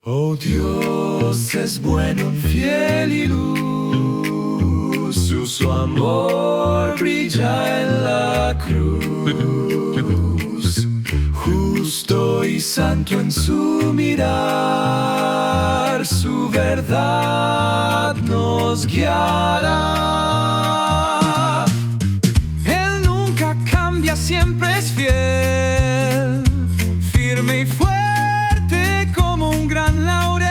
Oh, Dios es bueno, fiel y luz, su amor brilla en la cruz. Justo y santo en su mirar, su verdad nos guiará. Él nunca cambia, siempre es fiel, firme y fuerte como un gran laurel.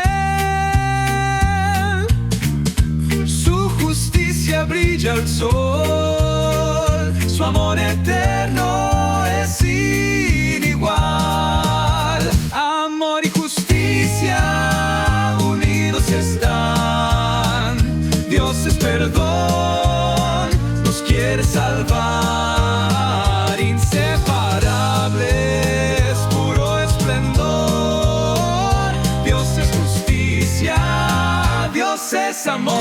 Su justicia brilla al sol, su amor eterno es sin igual. Amor y justicia unidos están. Dios es perdón, nos quiere salvar. Inseparables, puro esplendor. Dios es justicia, Dios es amor.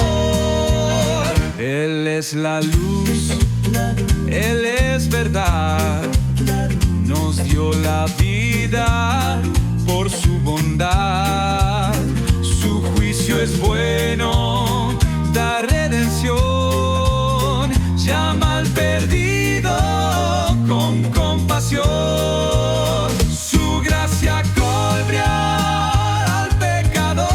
Él es la luz, Él es verdad. Nos dio la vida por su bondad. Su juicio es bueno, da redención. Llama al perdido con compasión. Su gracia cobra al pecador,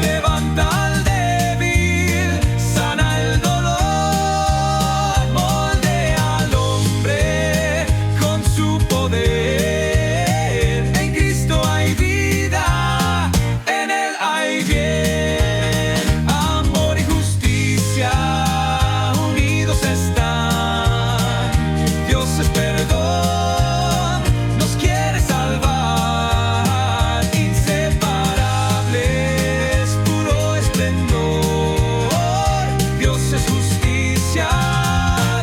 levanta al débil, sana el dolor, moldea al hombre con su poder. En Cristo hay vida, en Él hay bien. Amor y justicia unidos están. Dios es perdón, nos quiere salvar. Inseparables, puro esplendor. Dios es justicia,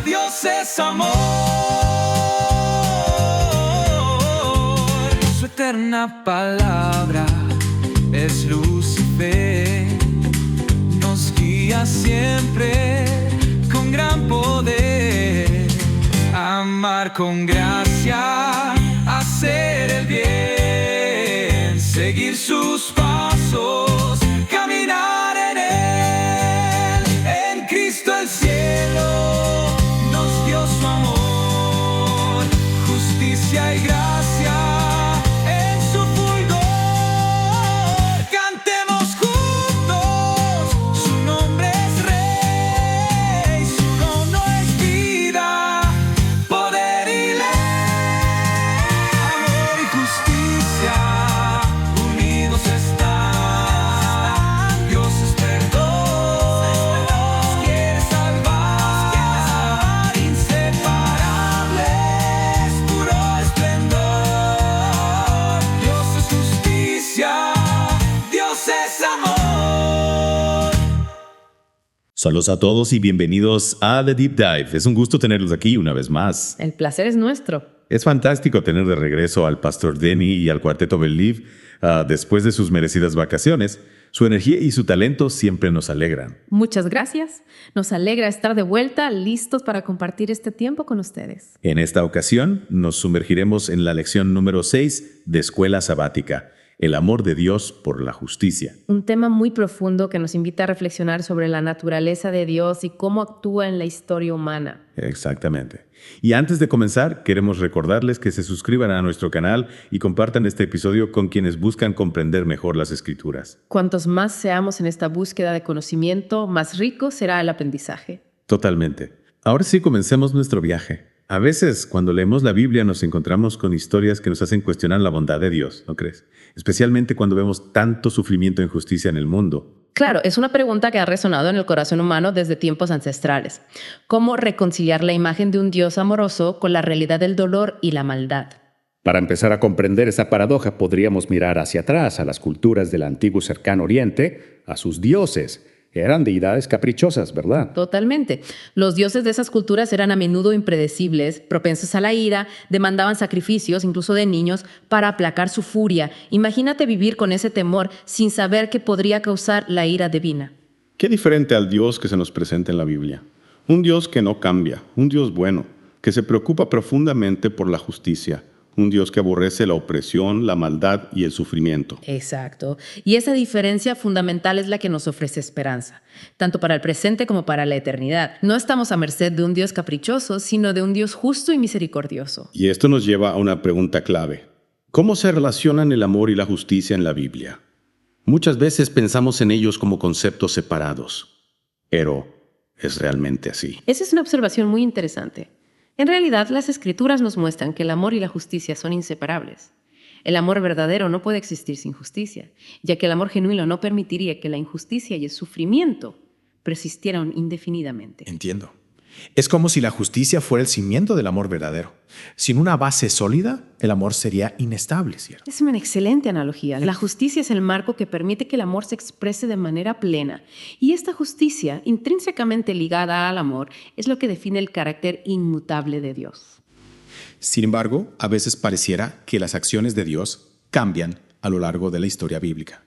Dios es amor. Su eterna palabra es luz y fe. Nos guía siempre con gran poder. Amar con gracia, hacer el bien, seguir sus pasos, caminar en Él. En Cristo el cielo nos dio su amor, justicia y gracia en su fulgor. Cantemos juntos, su nombre es Rey, su trono es vida, poder y ley. Amor y justicia unidos están. Dios es perdón, nos quiere salvar. Inseparables, puro esplendor. Dios es justicia, Dios es amor. Saludos a todos y bienvenidos a The Deep Dive. Es un gusto tenerlos aquí una vez más. El placer es nuestro. Es fantástico tener de regreso al pastor Denny y al cuarteto Believe después de sus merecidas vacaciones. Su energía y su talento siempre nos alegran. Muchas gracias. Nos alegra estar de vuelta, listos para compartir este tiempo con ustedes. En esta ocasión nos sumergiremos en la lección número 6 de Escuela Sabática, el amor de Dios por la justicia. Un tema muy profundo que nos invita a reflexionar sobre la naturaleza de Dios y cómo actúa en la historia humana. Exactamente. Y antes de comenzar, queremos recordarles que se suscriban a nuestro canal y compartan este episodio con quienes buscan comprender mejor las Escrituras. Cuantos más seamos en esta búsqueda de conocimiento, más rico será el aprendizaje. Totalmente. Ahora sí, comencemos nuestro viaje. A veces, cuando leemos la Biblia, nos encontramos con historias que nos hacen cuestionar la bondad de Dios, ¿no crees? Especialmente cuando vemos tanto sufrimiento e injusticia en el mundo. Claro, es una pregunta que ha resonado en el corazón humano desde tiempos ancestrales. ¿Cómo reconciliar la imagen de un Dios amoroso con la realidad del dolor y la maldad? Para empezar a comprender esa paradoja, podríamos mirar hacia atrás a las culturas del antiguo cercano oriente, a sus dioses. Eran deidades caprichosas, ¿verdad? Totalmente. Los dioses de esas culturas eran a menudo impredecibles, propensos a la ira, demandaban sacrificios, incluso de niños, para aplacar su furia. Imagínate vivir con ese temor sin saber qué podría causar la ira divina. Qué diferente al Dios que se nos presenta en la Biblia. Un Dios que no cambia, un Dios bueno, que se preocupa profundamente por la justicia, Un Dios que aborrece la opresión, la maldad y el sufrimiento. Exacto. Y esa diferencia fundamental es la que nos ofrece esperanza, tanto para el presente como para la eternidad. No estamos a merced de un Dios caprichoso, sino de un Dios justo y misericordioso. Y esto nos lleva a una pregunta clave. ¿Cómo se relacionan el amor y la justicia en la Biblia? Muchas veces pensamos en ellos como conceptos separados, pero ¿es realmente así? Esa es una observación muy interesante. En realidad, las Escrituras nos muestran que el amor y la justicia son inseparables. El amor verdadero no puede existir sin justicia, ya que el amor genuino no permitiría que la injusticia y el sufrimiento persistieran indefinidamente. Entiendo. Es como si la justicia fuera el cimiento del amor verdadero. Sin una base sólida, el amor sería inestable, ¿cierto? Es una excelente analogía. La justicia es el marco que permite que el amor se exprese de manera plena. Y esta justicia, intrínsecamente ligada al amor, es lo que define el carácter inmutable de Dios. Sin embargo, a veces pareciera que las acciones de Dios cambian a lo largo de la historia bíblica.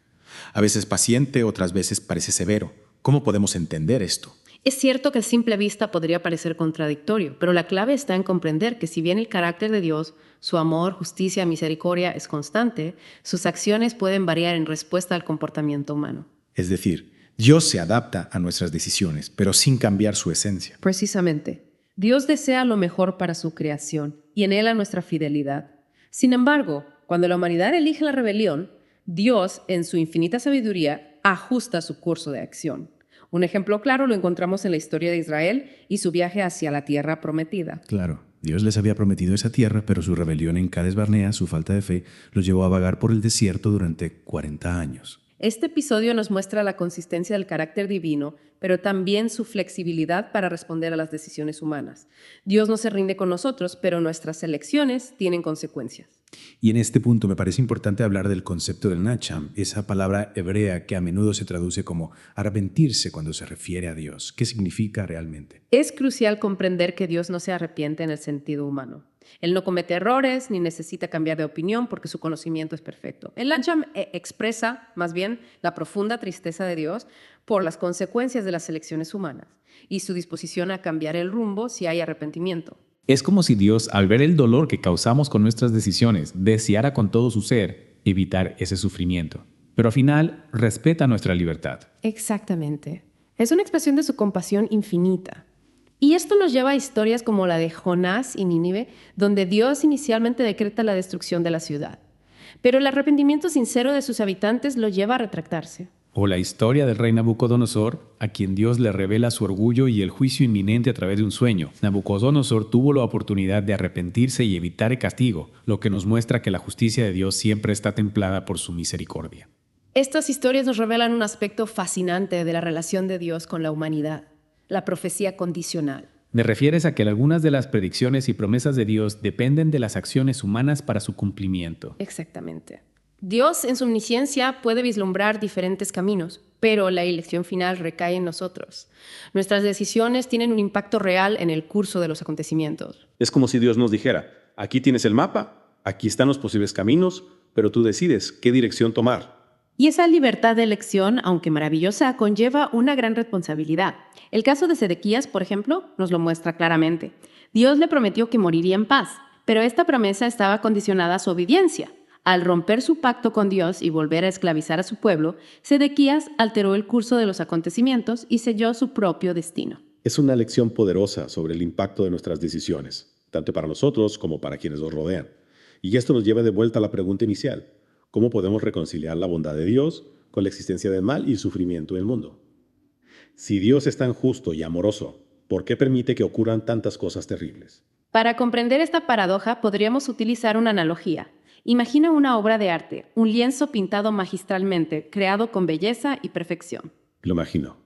A veces paciente, otras veces parece severo. ¿Cómo podemos entender esto? Es cierto que a simple vista podría parecer contradictorio, pero la clave está en comprender que si bien el carácter de Dios, su amor, justicia, misericordia es constante, sus acciones pueden variar en respuesta al comportamiento humano. Es decir, Dios se adapta a nuestras decisiones, pero sin cambiar su esencia. Precisamente, Dios desea lo mejor para su creación y anhela nuestra fidelidad. Sin embargo, cuando la humanidad elige la rebelión, Dios, en su infinita sabiduría, ajusta su curso de acción. Un ejemplo claro lo encontramos en la historia de Israel y su viaje hacia la tierra prometida. Claro, Dios les había prometido esa tierra, pero su rebelión en Cades Barnea, su falta de fe, los llevó a vagar por el desierto durante 40 años. Este episodio nos muestra la consistencia del carácter divino, pero también su flexibilidad para responder a las decisiones humanas. Dios no se rinde con nosotros, pero nuestras elecciones tienen consecuencias. Y en este punto me parece importante hablar del concepto del nacham, esa palabra hebrea que a menudo se traduce como arrepentirse cuando se refiere a Dios. ¿Qué significa realmente? Es crucial comprender que Dios no se arrepiente en el sentido humano. Él no comete errores ni necesita cambiar de opinión porque su conocimiento es perfecto. El nacham expresa, más bien, la profunda tristeza de Dios por las consecuencias de las elecciones humanas y su disposición a cambiar el rumbo si hay arrepentimiento. Es como si Dios, al ver el dolor que causamos con nuestras decisiones, deseara con todo su ser evitar ese sufrimiento. Pero al final, respeta nuestra libertad. Exactamente. Es una expresión de su compasión infinita. Y esto nos lleva a historias como la de Jonás y Nínive, donde Dios inicialmente decreta la destrucción de la ciudad. Pero el arrepentimiento sincero de sus habitantes lo lleva a retractarse. O la historia del rey Nabucodonosor, a quien Dios le revela su orgullo y el juicio inminente a través de un sueño. Nabucodonosor tuvo la oportunidad de arrepentirse y evitar el castigo, lo que nos muestra que la justicia de Dios siempre está templada por su misericordia. Estas historias nos revelan un aspecto fascinante de la relación de Dios con la humanidad, la profecía condicional. ¿Me refieres a que algunas de las predicciones y promesas de Dios dependen de las acciones humanas para su cumplimiento? Exactamente. Dios, en su omnisciencia, puede vislumbrar diferentes caminos, pero la elección final recae en nosotros. Nuestras decisiones tienen un impacto real en el curso de los acontecimientos. Es como si Dios nos dijera, aquí tienes el mapa, aquí están los posibles caminos, pero tú decides qué dirección tomar. Y esa libertad de elección, aunque maravillosa, conlleva una gran responsabilidad. El caso de Sedequías, por ejemplo, nos lo muestra claramente. Dios le prometió que moriría en paz, pero esta promesa estaba condicionada a su obediencia. Al romper su pacto con Dios y volver a esclavizar a su pueblo, Sedequías alteró el curso de los acontecimientos y selló su propio destino. Es una lección poderosa sobre el impacto de nuestras decisiones, tanto para nosotros como para quienes nos rodean. Y esto nos lleva de vuelta a la pregunta inicial. ¿Cómo podemos reconciliar la bondad de Dios con la existencia del mal y sufrimiento en el mundo? Si Dios es tan justo y amoroso, ¿por qué permite que ocurran tantas cosas terribles? Para comprender esta paradoja, podríamos utilizar una analogía. Imagina una obra de arte, un lienzo pintado magistralmente, creado con belleza y perfección. Lo imagino.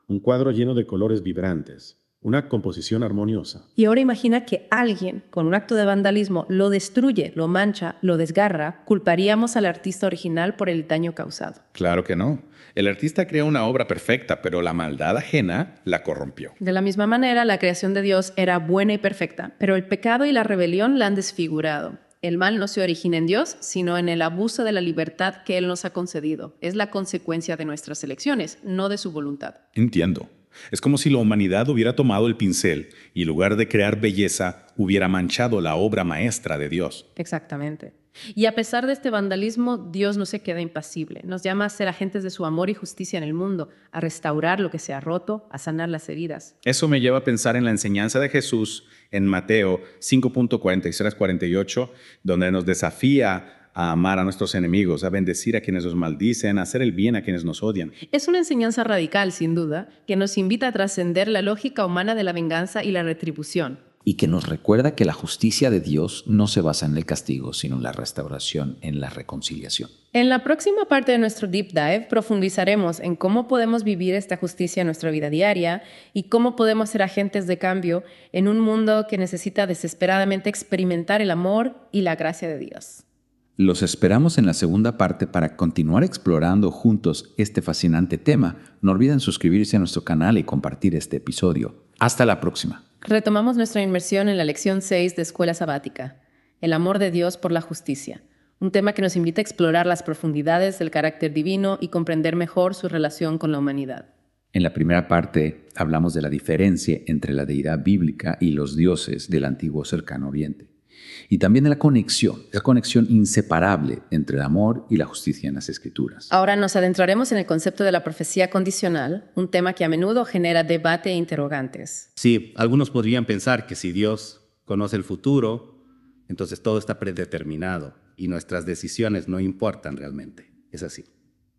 Un cuadro lleno de colores vibrantes, una composición armoniosa. Y ahora imagina que alguien, con un acto de vandalismo, lo destruye, lo mancha, lo desgarra. ¿Culparíamos al artista original por el daño causado? Claro que no. El artista creó una obra perfecta, pero la maldad ajena la corrompió. De la misma manera, la creación de Dios era buena y perfecta, pero el pecado y la rebelión la han desfigurado. El mal no se origina en Dios, sino en el abuso de la libertad que Él nos ha concedido. Es la consecuencia de nuestras elecciones, no de su voluntad. Entiendo. Es como si la humanidad hubiera tomado el pincel y en lugar de crear belleza, hubiera manchado la obra maestra de Dios. Exactamente. Y a pesar de este vandalismo, Dios no se queda impasible. Nos llama a ser agentes de su amor y justicia en el mundo, a restaurar lo que se ha roto, a sanar las heridas. Eso me lleva a pensar en la enseñanza de Jesús en Mateo 5.43-48, donde nos desafía a amar a nuestros enemigos, a bendecir a quienes nos maldicen, a hacer el bien a quienes nos odian. Es una enseñanza radical, sin duda, que nos invita a trascender la lógica humana de la venganza y la retribución. Y que nos recuerda que la justicia de Dios no se basa en el castigo, sino en la restauración, en la reconciliación. En la próxima parte de nuestro Deep Dive profundizaremos en cómo podemos vivir esta justicia en nuestra vida diaria y cómo podemos ser agentes de cambio en un mundo que necesita desesperadamente experimentar el amor y la gracia de Dios. Los esperamos en la segunda parte para continuar explorando juntos este fascinante tema. No olviden suscribirse a nuestro canal y compartir este episodio. Hasta la próxima. Retomamos nuestra inmersión en la lección 6 de Escuela Sabática, el amor de Dios por la justicia, un tema que nos invita a explorar las profundidades del carácter divino y comprender mejor su relación con la humanidad. En la primera parte hablamos de la diferencia entre la deidad bíblica y los dioses del antiguo cercano oriente. Y también de la conexión inseparable entre el amor y la justicia en las Escrituras. Ahora nos adentraremos en el concepto de la profecía condicional, un tema que a menudo genera debate e interrogantes. Sí, algunos podrían pensar que si Dios conoce el futuro, entonces todo está predeterminado y nuestras decisiones no importan realmente. Es así.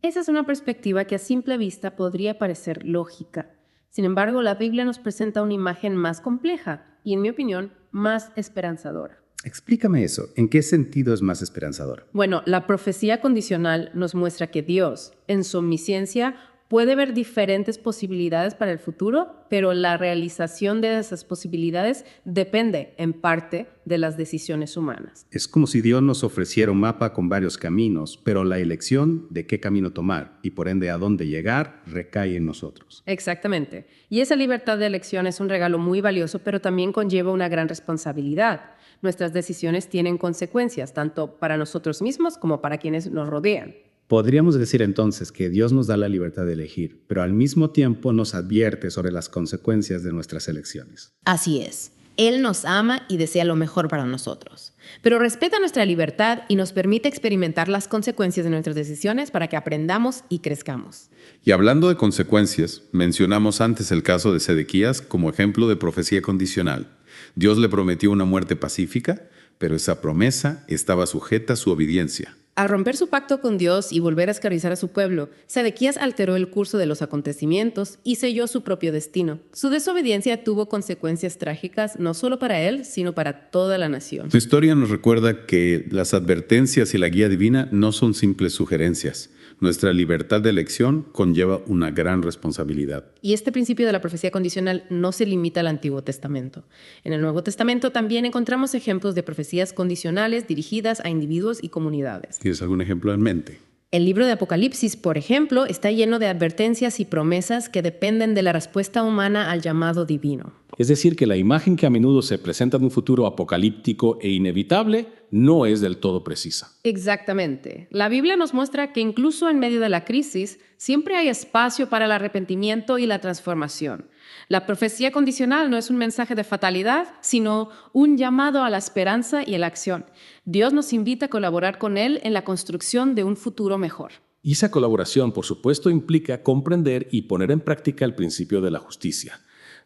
Esa es una perspectiva que a simple vista podría parecer lógica. Sin embargo, la Biblia nos presenta una imagen más compleja y, en mi opinión, más esperanzadora. Explícame eso. ¿En qué sentido es más esperanzador? Bueno, la profecía condicional nos muestra que Dios, en su omnisciencia, puede ver diferentes posibilidades para el futuro, pero la realización de esas posibilidades depende, en parte, de las decisiones humanas. Es como si Dios nos ofreciera un mapa con varios caminos, pero la elección de qué camino tomar y por ende a dónde llegar recae en nosotros. Exactamente. Y esa libertad de elección es un regalo muy valioso, pero también conlleva una gran responsabilidad. Nuestras decisiones tienen consecuencias, tanto para nosotros mismos como para quienes nos rodean. Podríamos decir entonces que Dios nos da la libertad de elegir, pero al mismo tiempo nos advierte sobre las consecuencias de nuestras elecciones. Así es. Él nos ama y desea lo mejor para nosotros, pero respeta nuestra libertad y nos permite experimentar las consecuencias de nuestras decisiones para que aprendamos y crezcamos. Y hablando de consecuencias, mencionamos antes el caso de Sedequías como ejemplo de profecía condicional. Dios le prometió una muerte pacífica, pero esa promesa estaba sujeta a su obediencia. Al romper su pacto con Dios y volver a esclavizar a su pueblo, Sedequías alteró el curso de los acontecimientos y selló su propio destino. Su desobediencia tuvo consecuencias trágicas no solo para él, sino para toda la nación. Su historia nos recuerda que las advertencias y la guía divina no son simples sugerencias. Nuestra libertad de elección conlleva una gran responsabilidad. Y este principio de la profecía condicional no se limita al Antiguo Testamento. En el Nuevo Testamento también encontramos ejemplos de profecías condicionales dirigidas a individuos y comunidades. ¿Tienes algún ejemplo en mente? El libro de Apocalipsis, por ejemplo, está lleno de advertencias y promesas que dependen de la respuesta humana al llamado divino. Es decir, que la imagen que a menudo se presenta de un futuro apocalíptico e inevitable no es del todo precisa. Exactamente. La Biblia nos muestra que incluso en medio de la crisis, siempre hay espacio para el arrepentimiento y la transformación. La profecía condicional no es un mensaje de fatalidad, sino un llamado a la esperanza y a la acción. Dios nos invita a colaborar con Él en la construcción de un futuro mejor. Y esa colaboración, por supuesto, implica comprender y poner en práctica el principio de la justicia.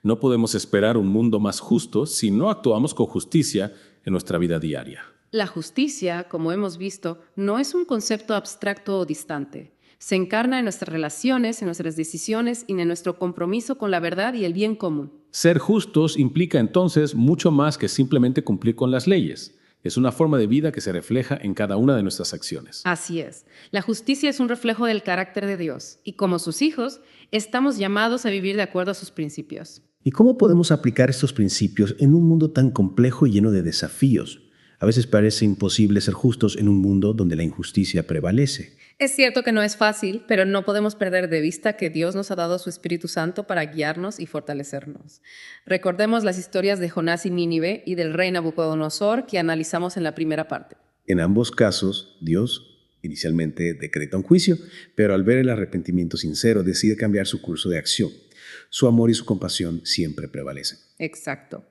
No podemos esperar un mundo más justo si no actuamos con justicia en nuestra vida diaria. La justicia, como hemos visto, no es un concepto abstracto o distante. Se encarna en nuestras relaciones, en nuestras decisiones y en nuestro compromiso con la verdad y el bien común. Ser justos implica entonces mucho más que simplemente cumplir con las leyes. Es una forma de vida que se refleja en cada una de nuestras acciones. Así es. La justicia es un reflejo del carácter de Dios y como sus hijos, estamos llamados a vivir de acuerdo a sus principios. ¿Y cómo podemos aplicar estos principios en un mundo tan complejo y lleno de desafíos? A veces parece imposible ser justos en un mundo donde la injusticia prevalece. Es cierto que no es fácil, pero no podemos perder de vista que Dios nos ha dado su Espíritu Santo para guiarnos y fortalecernos. Recordemos las historias de Jonás y Nínive y del rey Nabucodonosor que analizamos en la primera parte. En ambos casos, Dios Inicialmente decreta un juicio, pero al ver el arrepentimiento sincero decide cambiar su curso de acción. Su amor y su compasión siempre prevalecen. Exacto.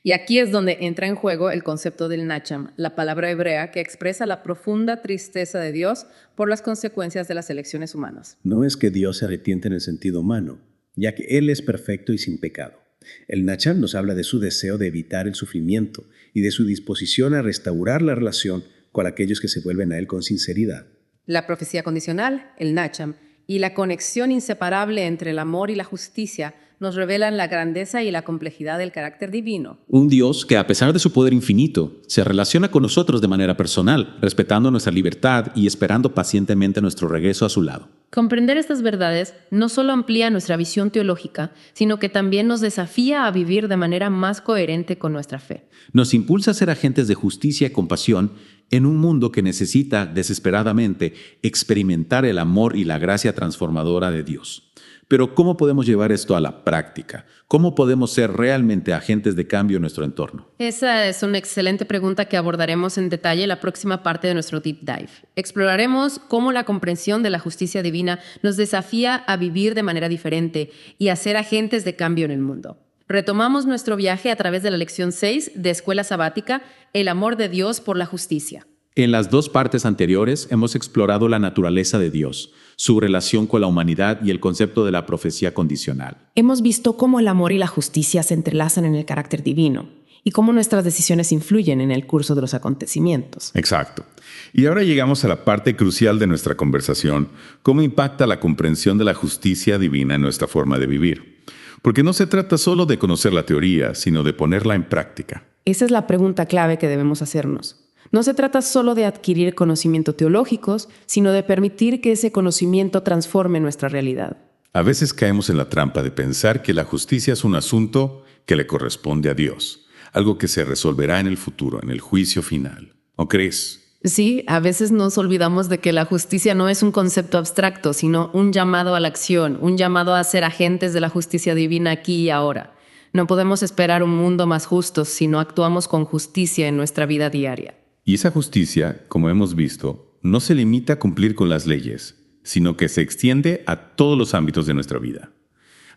Y aquí es donde entra en juego el concepto del Nacham, la palabra hebrea que expresa la profunda tristeza de Dios por las consecuencias de las elecciones humanas. No es que Dios se arrepiente en el sentido humano, ya que Él es perfecto y sin pecado. El Nacham nos habla de su deseo de evitar el sufrimiento y de su disposición a restaurar la relación con aquellos que se vuelven a Él con sinceridad. La profecía condicional, el Nacham, y la conexión inseparable entre el amor y la justicia nos revelan la grandeza y la complejidad del carácter divino. Un Dios que, a pesar de su poder infinito, se relaciona con nosotros de manera personal, respetando nuestra libertad y esperando pacientemente nuestro regreso a su lado. Comprender estas verdades no solo amplía nuestra visión teológica, sino que también nos desafía a vivir de manera más coherente con nuestra fe. Nos impulsa a ser agentes de justicia y compasión en un mundo que necesita desesperadamente experimentar el amor y la gracia transformadora de Dios. Pero ¿cómo podemos llevar esto a la práctica? ¿Cómo podemos ser realmente agentes de cambio en nuestro entorno? Esa es una excelente pregunta que abordaremos en detalle en la próxima parte de nuestro Deep Dive. Exploraremos cómo la comprensión de la justicia divina nos desafía a vivir de manera diferente y a ser agentes de cambio en el mundo. Retomamos nuestro viaje a través de la lección 6 de Escuela Sabática, El amor de Dios por la justicia. En las dos partes anteriores hemos explorado la naturaleza de Dios, su relación con la humanidad y el concepto de la profecía condicional. Hemos visto cómo el amor y la justicia se entrelazan en el carácter divino y cómo nuestras decisiones influyen en el curso de los acontecimientos. Exacto. Y ahora llegamos a la parte crucial de nuestra conversación, cómo impacta la comprensión de la justicia divina en nuestra forma de vivir. Porque no se trata solo de conocer la teoría, sino de ponerla en práctica. Esa es la pregunta clave que debemos hacernos. No se trata solo de adquirir conocimientos teológicos, sino de permitir que ese conocimiento transforme nuestra realidad. A veces caemos en la trampa de pensar que la justicia es un asunto que le corresponde a Dios, algo que se resolverá en el futuro, en el juicio final. ¿No crees? Sí, a veces nos olvidamos de que la justicia no es un concepto abstracto, sino un llamado a la acción, un llamado a ser agentes de la justicia divina aquí y ahora. No podemos esperar un mundo más justo si no actuamos con justicia en nuestra vida diaria. Y esa justicia, como hemos visto, no se limita a cumplir con las leyes, sino que se extiende a todos los ámbitos de nuestra vida.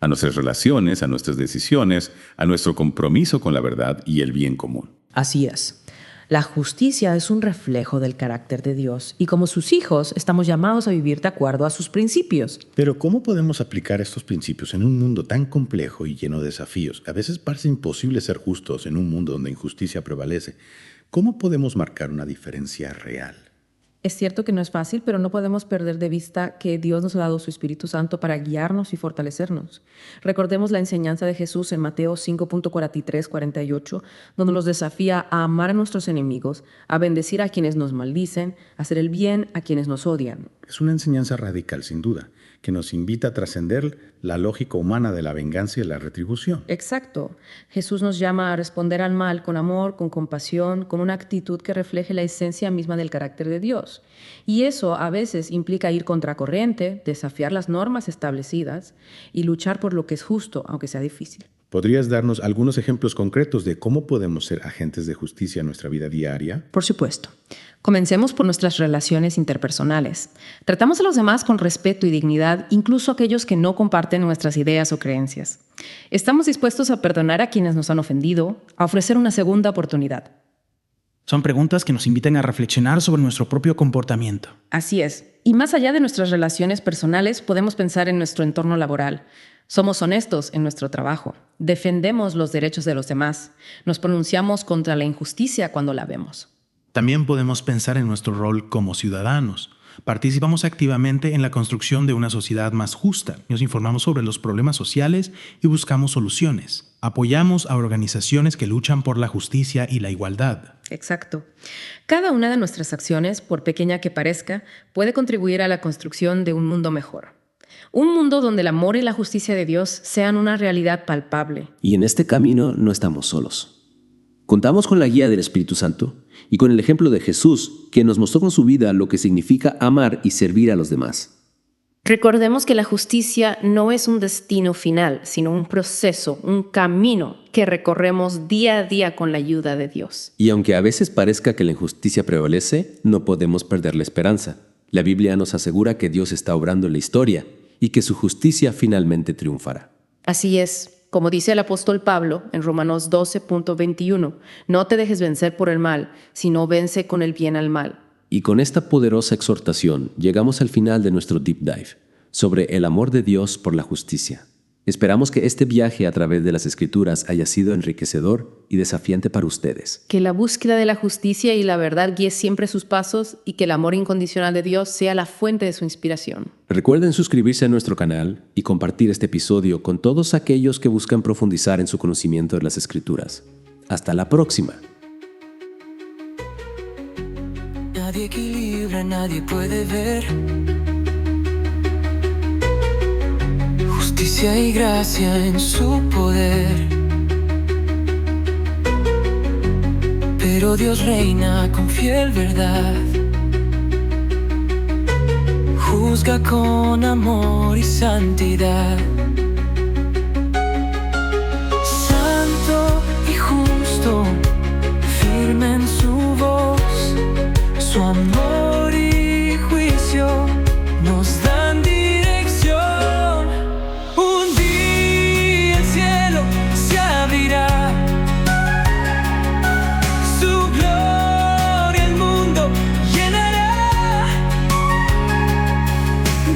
A nuestras relaciones, a nuestras decisiones, a nuestro compromiso con la verdad y el bien común. Así es. La justicia es un reflejo del carácter de Dios y como sus hijos estamos llamados a vivir de acuerdo a sus principios. Pero ¿cómo podemos aplicar estos principios en un mundo tan complejo y lleno de desafíos? A veces parece imposible ser justos en un mundo donde injusticia prevalece. ¿Cómo podemos marcar una diferencia real? Es cierto que no es fácil, pero no podemos perder de vista que Dios nos ha dado su Espíritu Santo para guiarnos y fortalecernos. Recordemos la enseñanza de Jesús en Mateo 5.43-48, donde nos desafía a amar a nuestros enemigos, a bendecir a quienes nos maldicen, a hacer el bien a quienes nos odian. Es una enseñanza radical, sin duda, que nos invita a trascender la lógica humana de la venganza y la retribución. Exacto. Jesús nos llama a responder al mal con amor, con compasión, con una actitud que refleje la esencia misma del carácter de Dios. Y eso a veces implica ir contracorriente, desafiar las normas establecidas y luchar por lo que es justo, aunque sea difícil. ¿Podrías darnos algunos ejemplos concretos de cómo podemos ser agentes de justicia en nuestra vida diaria? Por supuesto. Comencemos por nuestras relaciones interpersonales. Tratamos a los demás con respeto y dignidad, incluso aquellos que no comparten nuestras ideas o creencias. Estamos dispuestos a perdonar a quienes nos han ofendido, a ofrecer una segunda oportunidad. Son preguntas que nos invitan a reflexionar sobre nuestro propio comportamiento. Así es. Y más allá de nuestras relaciones personales, podemos pensar en nuestro entorno laboral. Somos honestos en nuestro trabajo. Defendemos los derechos de los demás. Nos pronunciamos contra la injusticia cuando la vemos. También podemos pensar en nuestro rol como ciudadanos. Participamos activamente en la construcción de una sociedad más justa. Nos informamos sobre los problemas sociales y buscamos soluciones. Apoyamos a organizaciones que luchan por la justicia y la igualdad. Exacto. Cada una de nuestras acciones, por pequeña que parezca, puede contribuir a la construcción de un mundo mejor. Un mundo donde el amor y la justicia de Dios sean una realidad palpable. Y en este camino no estamos solos. Contamos con la guía del Espíritu Santo y con el ejemplo de Jesús, que nos mostró con su vida lo que significa amar y servir a los demás. Recordemos que la justicia no es un destino final, sino un proceso, un camino que recorremos día a día con la ayuda de Dios. Y aunque a veces parezca que la injusticia prevalece, no podemos perder la esperanza. La Biblia nos asegura que Dios está obrando en la historia y que su justicia finalmente triunfará. Así es. Como dice el apóstol Pablo en Romanos 12.21, no te dejes vencer por el mal, sino vence con el bien al mal. Y con esta poderosa exhortación llegamos al final de nuestro Deep Dive sobre el amor de Dios por la justicia. Esperamos que este viaje a través de las Escrituras haya sido enriquecedor y desafiante para ustedes. Que la búsqueda de la justicia y la verdad guíe siempre sus pasos y que el amor incondicional de Dios sea la fuente de su inspiración. Recuerden suscribirse a nuestro canal y compartir este episodio con todos aquellos que buscan profundizar en su conocimiento de las Escrituras. Hasta la próxima. Nadie equilibra, nadie puede ver. Justicia y gracia en su poder. Pero Dios reina con fiel verdad. Juzga con amor y santidad. Santo y justo, firme en su voz. Su amor y juicio nos dan dirección. Un día el cielo se abrirá. Su gloria el mundo llenará.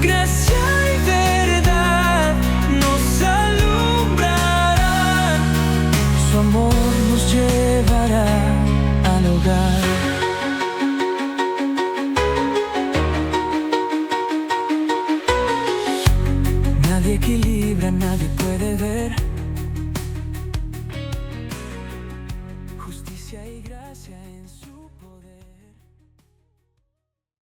Gracia y verdad nos alumbrarán. Su amor nos llevará al hogar. Nadie equilibra, nadie puede ver.